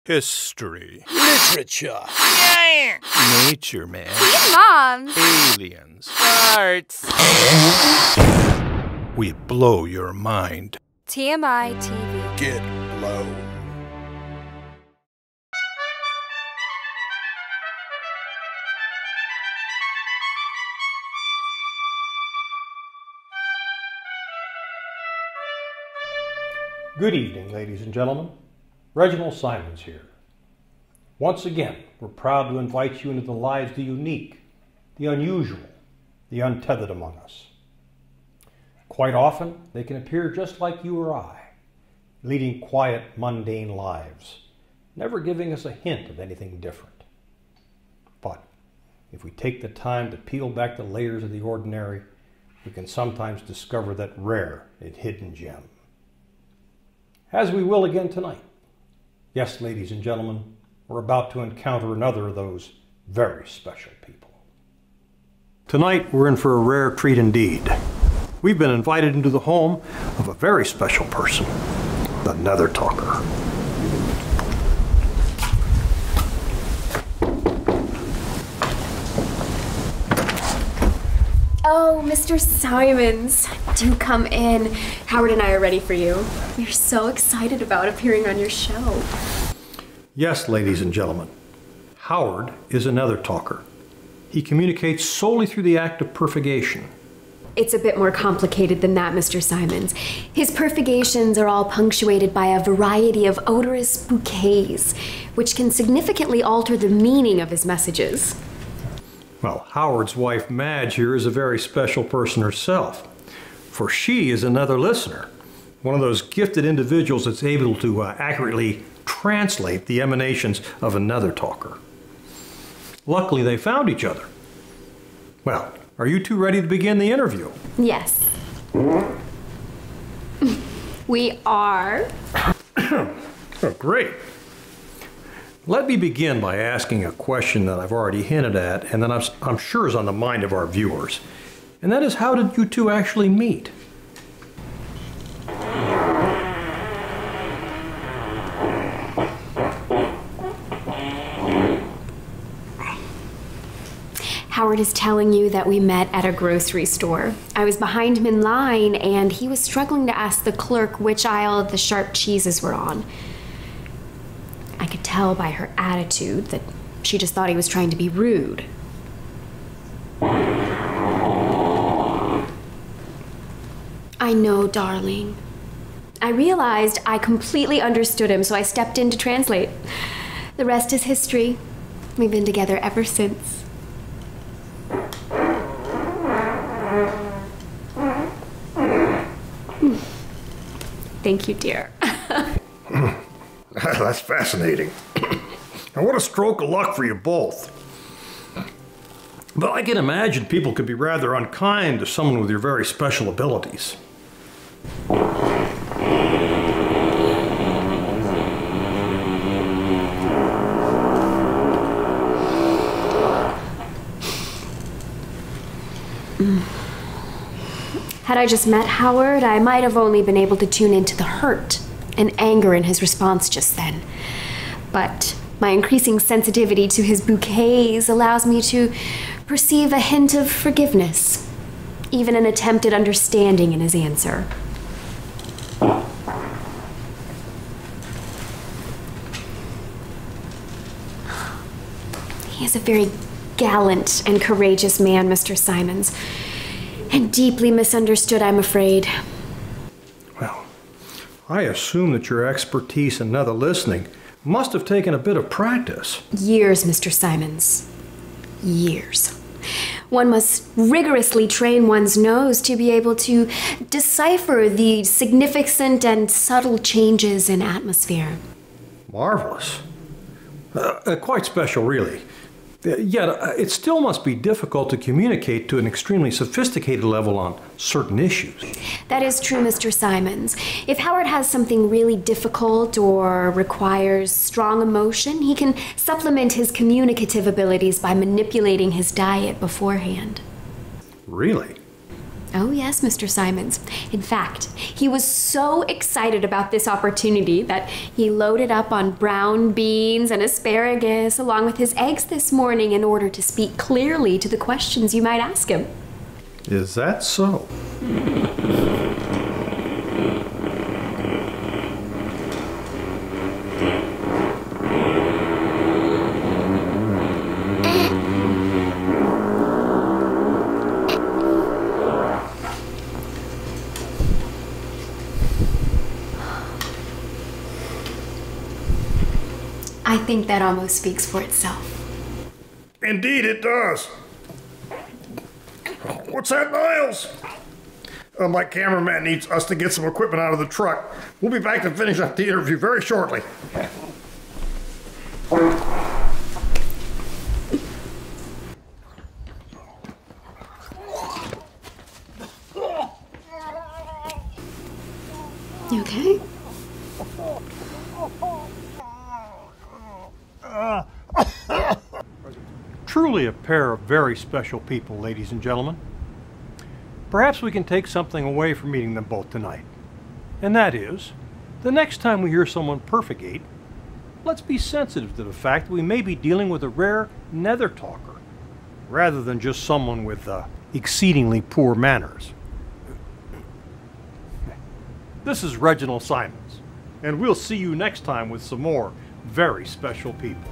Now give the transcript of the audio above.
History. Literature. Nature, man. Moms. Aliens. Arts. We blow your mind. TMI TV. Get blown. Good evening, ladies and gentlemen. Reginald Simons here. Once again, we're proud to invite you into the lives of the unique, the unusual, the untethered among us. Quite often, they can appear just like you or I, leading quiet, mundane lives, never giving us a hint of anything different. But if we take the time to peel back the layers of the ordinary, we can sometimes discover that rare and hidden gem. As we will again tonight. Yes, ladies and gentlemen, we're about to encounter another of those very special people. Tonight, we're in for a rare treat indeed. We've been invited into the home of a very special person, the Nether Talker. Oh, Mr. Simons, do come in. Howard and I are ready for you. We're so excited about appearing on your show. Yes, ladies and gentlemen, Howard is a Nether Talker. He communicates solely through the act of purfigation. It's a bit more complicated than that, Mr. Simons. His purfigations are all punctuated by a variety of odorous bouquets, which can significantly alter the meaning of his messages. Well, Howard's wife, Madge, here is a very special person herself, for she is another listener, one of those gifted individuals that's able to accurately translate the emanations of another talker. Luckily, they found each other. Well, are you two ready to begin the interview? Yes. We are. Oh, great. Let me begin by asking a question that I've already hinted at and that I'm sure is on the mind of our viewers. And that is, how did you two actually meet? Howard is telling you that we met at a grocery store. I was behind him in line and he was struggling to ask the clerk which aisle the sharp cheeses were on. I could tell by her attitude that she just thought he was trying to be rude. I know, darling. I realized I completely understood him, so I stepped in to translate. The rest is history. We've been together ever since. Thank you, dear. That's fascinating. And what a stroke of luck for you both. But I can imagine people could be rather unkind to someone with your very special abilities. Had I just met Howard, I might have only been able to tune into the hurt and anger in his response just then. But my increasing sensitivity to his bouquets allows me to perceive a hint of forgiveness, even an attempt at understanding in his answer. He is a very gallant and courageous man, Mr. Simons, and deeply misunderstood, I'm afraid. Well, I assume that your expertise in Nether listening must have taken a bit of practice. Years, Mr. Simons. Years. One must rigorously train one's nose to be able to decipher the significant and subtle changes in atmosphere. Marvelous. Quite special, really. Yet, it still must be difficult to communicate to an extremely sophisticated level on certain issues. That is true, Mr. Simons. If Howard has something really difficult or requires strong emotion, he can supplement his communicative abilities by manipulating his diet beforehand. Really? Oh, yes, Mr. Simons. In fact, he was so excited about this opportunity that he loaded up on brown beans and asparagus along with his eggs this morning in order to speak clearly to the questions you might ask him. Is that so? I think that almost speaks for itself. Indeed it does. What's that, Niles? My cameraman needs us to get some equipment out of the truck. We'll be back to finish up the interview very shortly. You okay? Truly a pair of very special people, ladies and gentlemen. Perhaps we can take something away from meeting them both tonight. And that is, the next time we hear someone perfugate, let's be sensitive to the fact that we may be dealing with a rare Nether Talker, rather than just someone with exceedingly poor manners. This is Reginald Simons, and we'll see you next time with some more very special people.